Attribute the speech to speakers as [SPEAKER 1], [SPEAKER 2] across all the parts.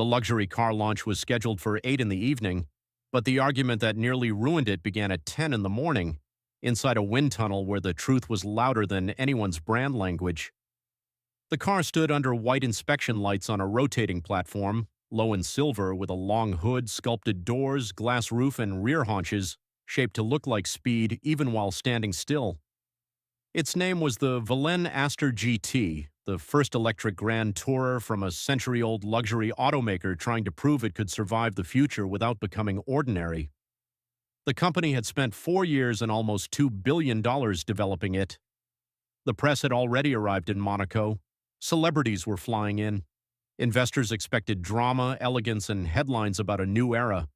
[SPEAKER 1] The luxury car launch was scheduled for 8 in the evening, but the argument that nearly ruined it began at 10 in the morning, inside a wind tunnel where the truth was louder than anyone's brand language. The car stood under white inspection lights on a rotating platform, low in silver with a long hood, sculpted doors, glass roof, and rear haunches, shaped to look like speed even while standing still. Its name was the Velen Aster GT, the first electric grand tourer from a century-old luxury automaker trying to prove it could survive the future without becoming ordinary. The company had spent 4 years and almost $2 billion developing it. The press had already arrived in Monaco. Celebrities were flying in. Investors expected drama, elegance, and headlines about a new era.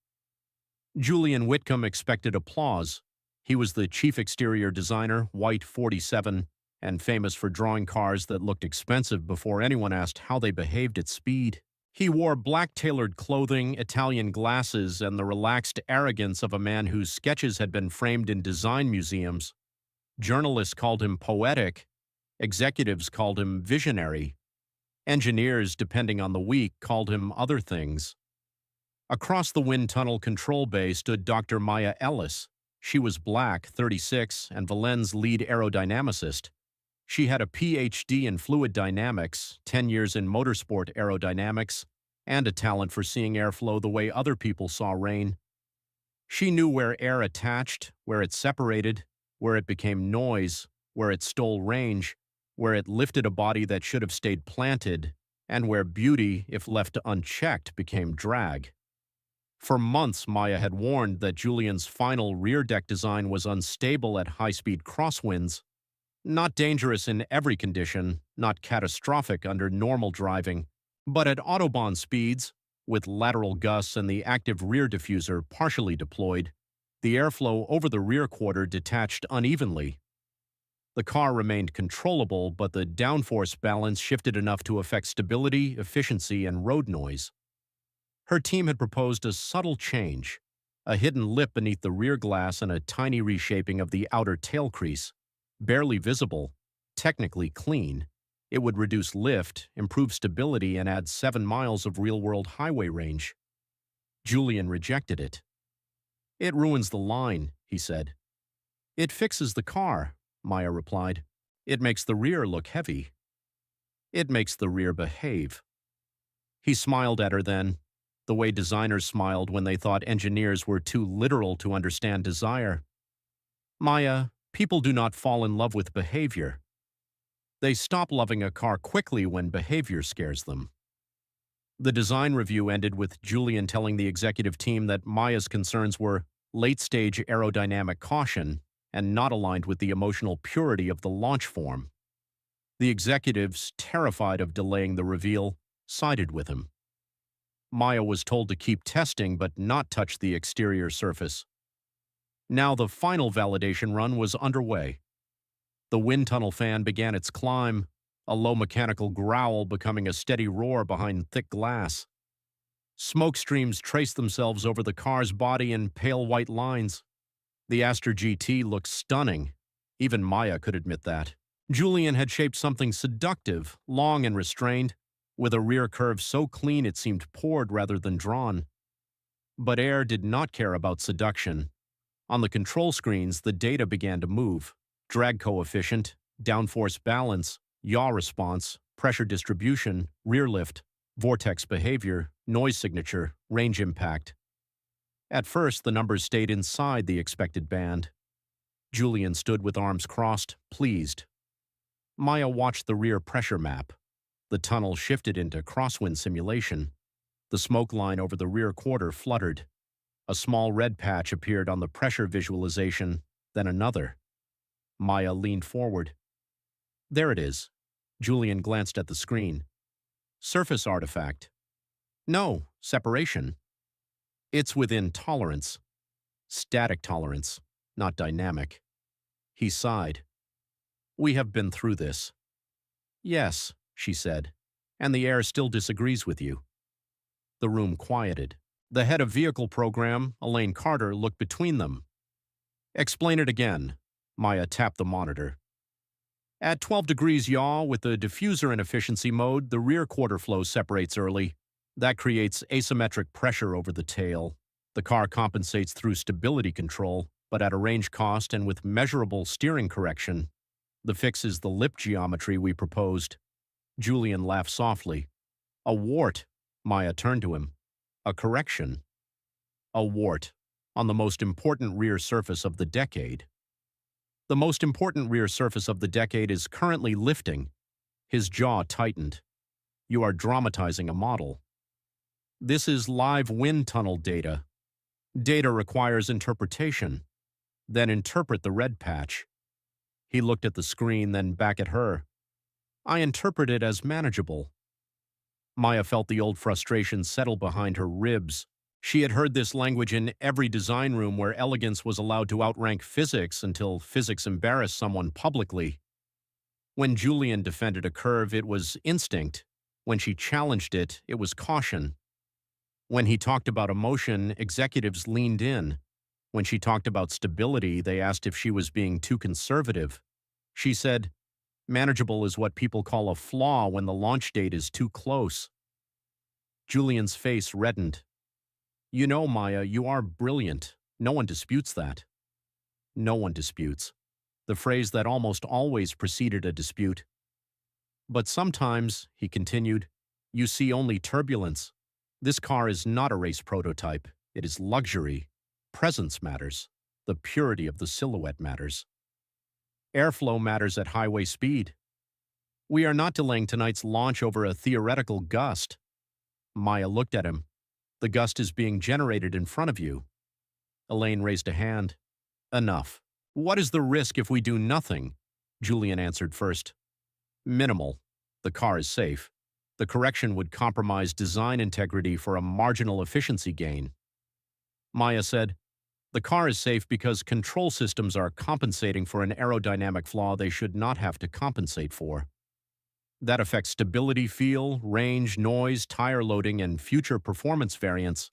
[SPEAKER 1] Julian Whitcomb expected applause. He was the chief exterior designer, white 47, and famous for drawing cars that looked expensive before anyone asked how they behaved at speed. He wore black tailored clothing, Italian glasses, and the relaxed arrogance of a man whose sketches had been framed in design museums. Journalists called him poetic. Executives called him visionary. Engineers, depending on the week, called him other things. Across the wind tunnel control bay stood Dr. Maya Ellis. She was black, 36, and Valen's lead aerodynamicist. She had a Ph.D. in fluid dynamics, 10 years in motorsport aerodynamics, and a talent for seeing airflow the way other people saw rain. She knew where air attached, where it separated, where it became noise, where it stole range, where it lifted a body that should have stayed planted, and where beauty, if left unchecked, became drag. For months, Maya had warned that Julian's final rear deck design was unstable at high-speed crosswinds, not dangerous in every condition, not catastrophic under normal driving, but at Autobahn speeds, with lateral gusts and the active rear diffuser partially deployed, the airflow over the rear quarter detached unevenly. The car remained controllable, but the downforce balance shifted enough to affect stability, efficiency, and road noise. Her team had proposed a subtle change, a hidden lip beneath the rear glass and a tiny reshaping of the outer tail crease. Barely visible, technically clean, it would reduce lift, improve stability, and add 7 miles of real-world highway range. Julian rejected it. "It ruins the line," he said. "It fixes the car," Maya replied. "It makes the rear look heavy. It makes the rear behave." He smiled at her then, the way designers smiled when they thought engineers were too literal to understand desire. "Maya, people do not fall in love with behavior. They stop loving a car quickly when behavior scares them." The design review ended with Julian telling the executive team that Maya's concerns were late-stage aerodynamic caution and not aligned with the emotional purity of the launch form. The executives, terrified of delaying the reveal, sided with him. Maya was told to keep testing but not touch the exterior surface. Now the final validation run was underway. The wind tunnel fan began its climb, a low mechanical growl becoming a steady roar behind thick glass. Smoke streams traced themselves over the car's body in pale white lines. The Aster GT looked stunning. Even Maya could admit that. Julian had shaped something seductive, long and restrained, with a rear curve so clean it seemed poured rather than drawn. But air did not care about seduction. On the control screens, the data began to move. Drag coefficient, downforce balance, yaw response, pressure distribution, rear lift, vortex behavior, noise signature, range impact. At first, the numbers stayed inside the expected band. Julian stood with arms crossed, pleased. Maya watched the rear pressure map. The tunnel shifted into crosswind simulation. The smoke line over the rear quarter fluttered. A small red patch appeared on the pressure visualization, then another. Maya leaned forward. "There it is." Julian glanced at the screen. "Surface artifact." "No, separation." "It's within tolerance. Static tolerance, not dynamic." He sighed. "We have been through this." "Yes," she said, "and the air still disagrees with you." The room quieted. The head of vehicle program, Elaine Carter, looked between them. "Explain it again." Maya tapped the monitor. "At 12 degrees yaw with the diffuser in efficiency mode, the rear quarter flow separates early. That creates asymmetric pressure over the tail. The car compensates through stability control, but at a range cost and with measurable steering correction. The fix is the lip geometry we proposed. Julian laughed softly. A wart. Maya turned to him. A correction. A wart. On the most important rear surface of the decade. The most important rear surface of the decade is currently lifting. His jaw tightened. You are dramatizing a model. This is live wind tunnel data. Data requires interpretation. Then interpret the red patch. He looked at the screen, then back at her. I interpret it as manageable. Maya felt the old frustration settle behind her ribs. She had heard this language in every design room where elegance was allowed to outrank physics until physics embarrassed someone publicly. When Julian defended a curve, it was instinct. When she challenged it, it was caution. When he talked about emotion, executives leaned in. When she talked about stability, they asked if she was being too conservative. She said, manageable is what people call a flaw when the launch date is too close. Julian's face reddened. You know, Maya, you are brilliant. No one disputes that. No one disputes. The phrase that almost always preceded a dispute. But sometimes, he continued, you see only turbulence. This car is not a race prototype. It is luxury. Presence matters. The purity of the silhouette matters. Airflow matters at highway speed. We are not delaying tonight's launch over a theoretical gust. Maya looked at him. The gust is being generated in front of you. Elaine raised a hand. Enough. What is the risk if we do nothing? Julian answered first. Minimal. The car is safe. The correction would compromise design integrity for a marginal efficiency gain. Maya said, the car is safe because control systems are compensating for an aerodynamic flaw they should not have to compensate for. That affects stability, feel, range, noise, tire loading, and future performance variance.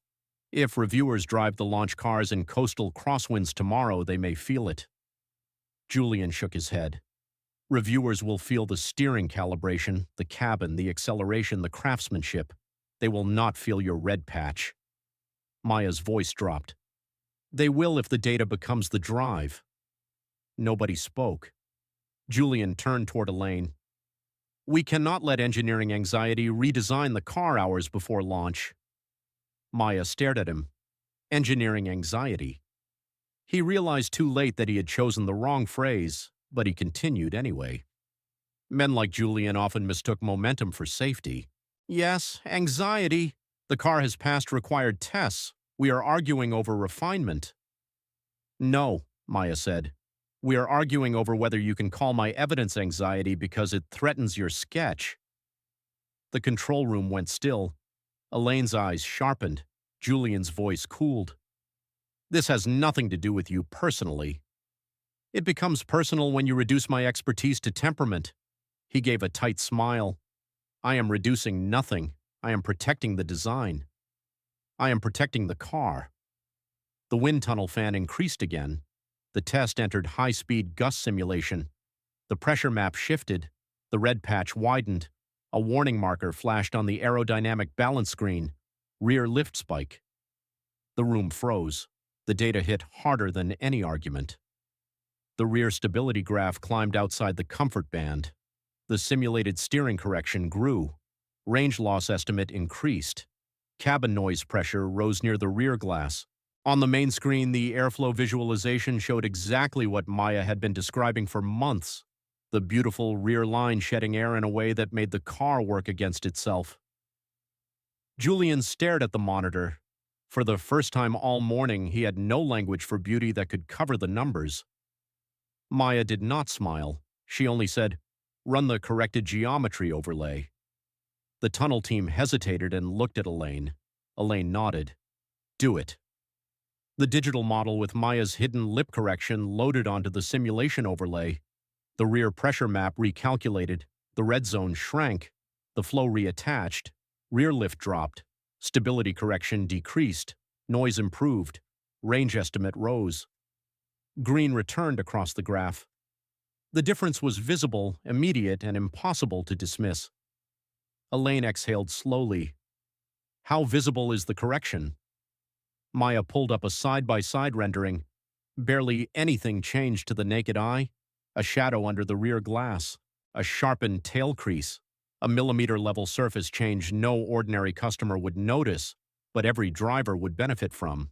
[SPEAKER 1] If reviewers drive the launch cars in coastal crosswinds tomorrow, they may feel it. Julian shook his head. Reviewers will feel the steering calibration, the cabin, the acceleration, the craftsmanship. They will not feel your red patch. Maya's voice dropped. They will if the data becomes the drive. Nobody spoke. Julian turned toward Elaine. We cannot let engineering anxiety redesign the car hours before launch. Maya stared at him. Engineering anxiety. He realized too late that he had chosen the wrong phrase, but he continued anyway. Men like Julian often mistook momentum for safety. Yes, anxiety. The car has passed required tests. We are arguing over refinement. No, Maya said. We are arguing over whether you can call my evidence anxiety because it threatens your sketch. The control room went still. Elaine's eyes sharpened. Julian's voice cooled. This has nothing to do with you personally. It becomes personal when you reduce my expertise to temperament. He gave a tight smile. I am reducing nothing. I am protecting the design. I am protecting the car. The wind tunnel fan increased again. The test entered high-speed gust simulation. The pressure map shifted. The red patch widened. A warning marker flashed on the aerodynamic balance screen. Rear lift spike. The room froze. The data hit harder than any argument. The rear stability graph climbed outside the comfort band. The simulated steering correction grew. Range loss estimate increased. Cabin noise pressure rose near the rear glass. On the main screen, the airflow visualization showed exactly what Maya had been describing for months. The beautiful rear line shedding air in a way that made the car work against itself. Julian stared at the monitor. For the first time all morning, he had no language for beauty that could cover the numbers. Maya did not smile. She only said, "Run the corrected geometry overlay." The tunnel team hesitated and looked at Elaine. Elaine nodded. "Do it." The digital model with Maya's hidden lip correction loaded onto the simulation overlay. The rear pressure map recalculated. The red zone shrank. The flow reattached. Rear lift dropped. Stability correction decreased. Noise improved. Range estimate rose. Green returned across the graph. The difference was visible, immediate, and impossible to dismiss. Elaine exhaled slowly. How visible is the correction? Maya pulled up a side-by-side rendering. Barely anything changed to the naked eye. A shadow under the rear glass, a sharpened tail crease, a millimeter-level surface change no ordinary customer would notice, but every driver would benefit from.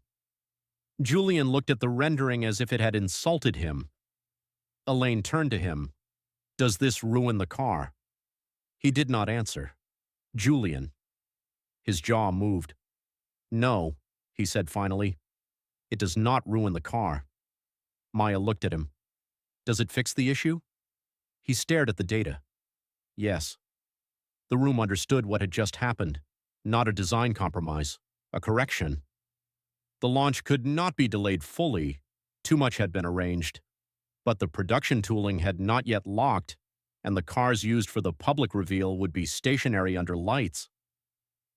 [SPEAKER 1] Julian looked at the rendering as if it had insulted him. Elaine turned to him. "Does this ruin the car?" He did not answer. "Julian." His jaw moved. "No," he said finally. "It does not ruin the car." Maya looked at him. "Does it fix the issue?" He stared at the data. Yes. The room understood what had just happened. Not a design compromise. A correction. The launch could not be delayed fully. Too much had been arranged. But the production tooling had not yet locked, and the cars used for the public reveal would be stationary under lights.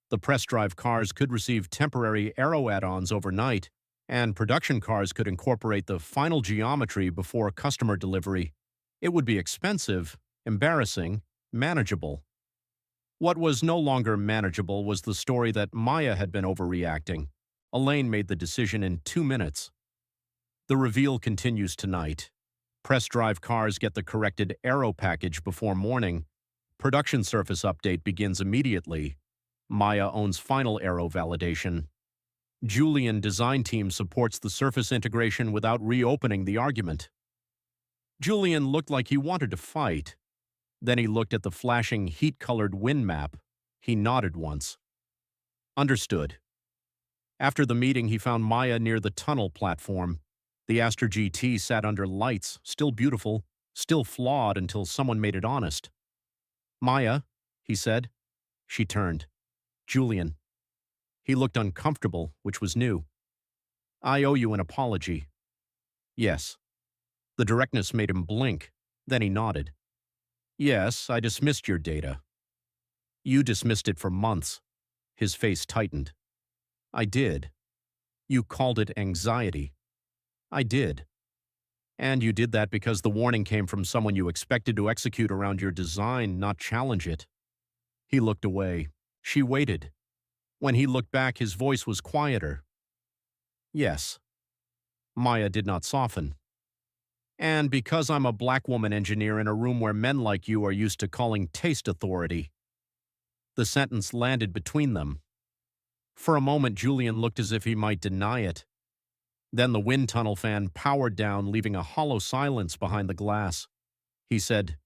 [SPEAKER 1] The press drive cars could receive temporary aero add-ons overnight, and production cars could incorporate the final geometry before customer delivery. It would be expensive, embarrassing, manageable. What was no longer manageable was the story that Maya had been overreacting. Elaine made the decision in 2 minutes. The reveal continues tonight. Press drive cars get the corrected aero package before morning. Production surface update begins immediately. Maya owns final aero validation. Julian design team supports the surface integration without reopening the argument. Julian looked like he wanted to fight. Then he looked at the flashing heat-colored wind map. He nodded once. Understood. After the meeting, he found Maya near the tunnel platform. The Aster GT sat under lights, still beautiful, still flawed until someone made it honest. "Maya," he said. She turned. "Julian." He looked uncomfortable, which was new. "I owe you an apology." "Yes." The directness made him blink. Then he nodded. "Yes, I dismissed your data." "You dismissed it for months." His face tightened. "I did." "You called it anxiety." "I did." "And you did that because the warning came from someone you expected to execute around your design, not challenge it." He looked away. She waited. When he looked back, his voice was quieter. "Yes." Maya did not soften. "And because I'm a black woman engineer in a room where men like you are used to calling taste authority." The sentence landed between them. For a moment, Julian looked as if he might deny it. Then the wind tunnel fan powered down, leaving a hollow silence behind the glass. He said,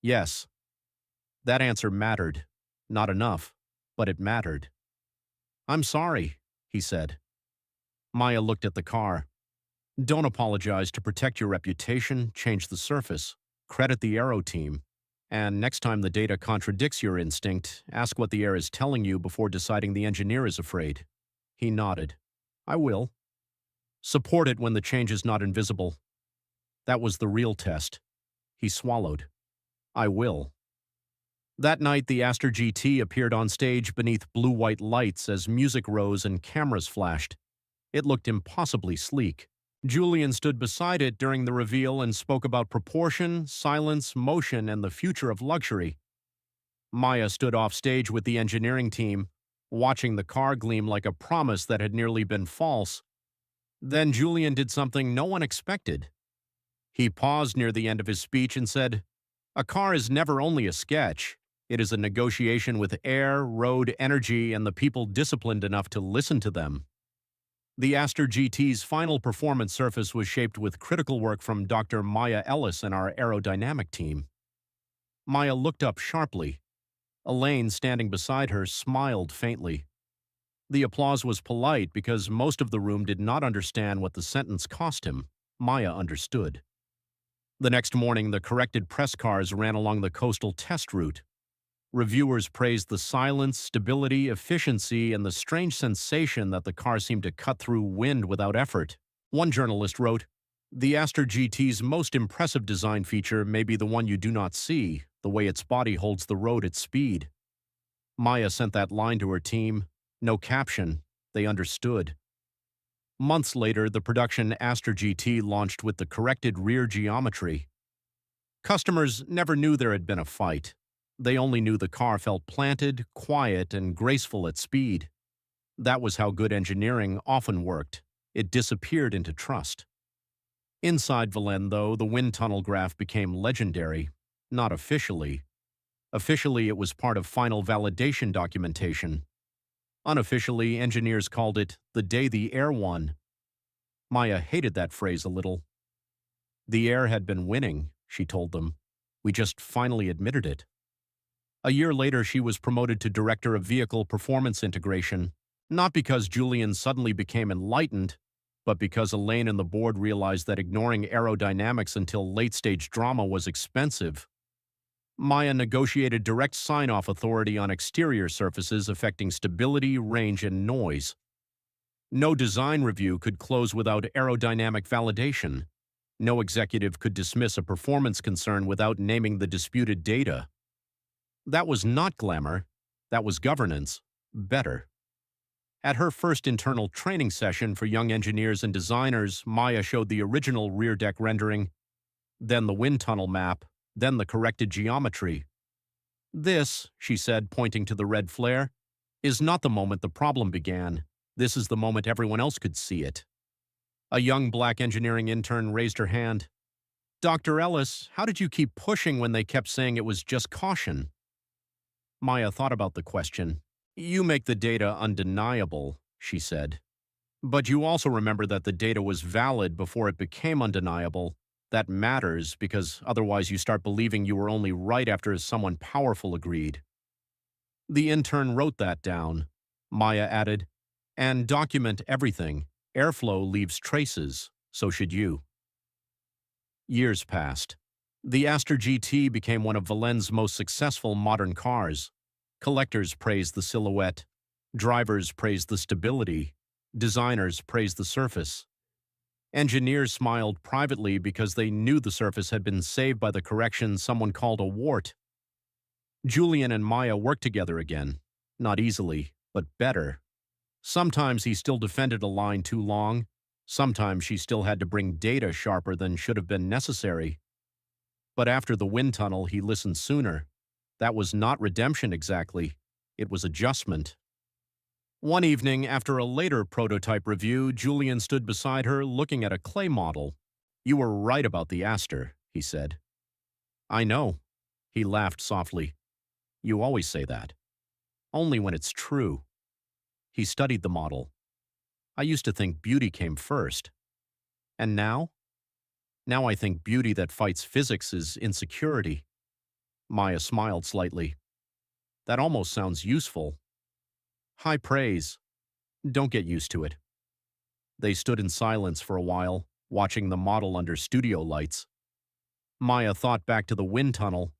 [SPEAKER 1] "Yes." That answer mattered. Not enough, but it mattered. "I'm sorry," he said. Maya looked at the car. "Don't apologize to protect your reputation, change the surface, credit the aero team, and next time the data contradicts your instinct, ask what the air is telling you before deciding the engineer is afraid." He nodded. "I will." "Support it when the change is not invisible." That was the real test. He swallowed. "I will." That night, the Aster GT appeared on stage beneath blue-white lights as music rose and cameras flashed. It looked impossibly sleek. Julian stood beside it during the reveal and spoke about proportion, silence, motion, and the future of luxury. Maya stood off stage with the engineering team, watching the car gleam like a promise that had nearly been false. Then Julian did something no one expected. He paused near the end of his speech and said, "A car is never only a sketch. It is a negotiation with air, road, energy, and the people disciplined enough to listen to them." The Aster GT's final performance surface was shaped with critical work from Dr. Maya Ellis and our aerodynamic team. Maya looked up sharply. Elaine, standing beside her, smiled faintly. The applause was polite because most of the room did not understand what the sentence cost him. Maya understood. The next morning, the corrected press cars ran along the coastal test route. Reviewers praised the silence, stability, efficiency, and the strange sensation that the car seemed to cut through wind without effort. One journalist wrote, "The Aster GT's most impressive design feature may be the one you do not see, the way its body holds the road at speed." Maya sent that line to her team. No caption. They understood. Months later, the production Aster GT launched with the corrected rear geometry. Customers never knew there had been a fight. They only knew the car felt planted, quiet, and graceful at speed. That was how good engineering often worked. It disappeared into trust. Inside Valen, though, the wind tunnel graph became legendary. Not officially. Officially, it was part of final validation documentation. Unofficially, engineers called it the day the air won. Maya hated that phrase a little. The air had been winning, she told them. We just finally admitted it. A year later, she was promoted to Director of Vehicle Performance Integration, not because Julian suddenly became enlightened, but because Elaine and the board realized that ignoring aerodynamics until late-stage drama was expensive. Maya negotiated direct sign-off authority on exterior surfaces affecting stability, range, and noise. No design review could close without aerodynamic validation. No executive could dismiss a performance concern without naming the disputed data. That was not glamour. That was governance. Better. At her first internal training session for young engineers and designers, Maya showed the original rear deck rendering, then the wind tunnel map, then the corrected geometry. This, she said, pointing to the red flare, is not the moment the problem began. This is the moment everyone else could see it. A young black engineering intern raised her hand. Dr. Ellis, how did you keep pushing when they kept saying it was just caution? Maya thought about the question. You make the data undeniable, she said. But you also remember that the data was valid before it became undeniable. That matters because otherwise you start believing you were only right after someone powerful agreed. The intern wrote that down. Maya added, and document everything. Airflow leaves traces, so should you. Years passed. The Aster GT became one of Valen's most successful modern cars. Collectors praised the silhouette. Drivers praised the stability. Designers praised the surface. Engineers smiled privately because they knew the surface had been saved by the correction someone called a wart. Julian and Maya worked together again. Not easily, but better. Sometimes he still defended a line too long. Sometimes she still had to bring data sharper than should have been necessary. But after the wind tunnel, he listened sooner. That was not redemption exactly. It was adjustment. One evening, after a later prototype review, Julian stood beside her looking at a clay model. You were right about the Aster, he said. I know. He laughed softly. You always say that. Only when it's true. He studied the model. I used to think beauty came first. And now? Now I think beauty that fights physics is insecurity. Maya smiled slightly. That almost sounds useful. High praise. Don't get used to it. They stood in silence for a while, watching the model under studio lights. Maya thought back to the wind tunnel.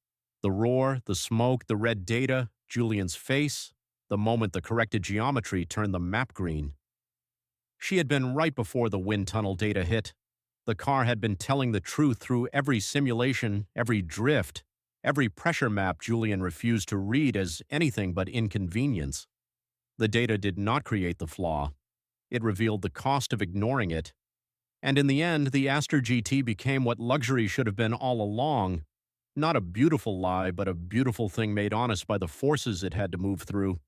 [SPEAKER 1] The roar, the smoke, the red data, Julian's face, the moment the corrected geometry turned the map green. She had been right before the wind tunnel data hit. The car had been telling the truth through every simulation, every drift, every pressure map Julian refused to read as anything but inconvenience. The data did not create the flaw. It revealed the cost of ignoring it. And in the end, the Aster GT became what luxury should have been all along. Not a beautiful lie, but a beautiful thing made honest by the forces it had to move through.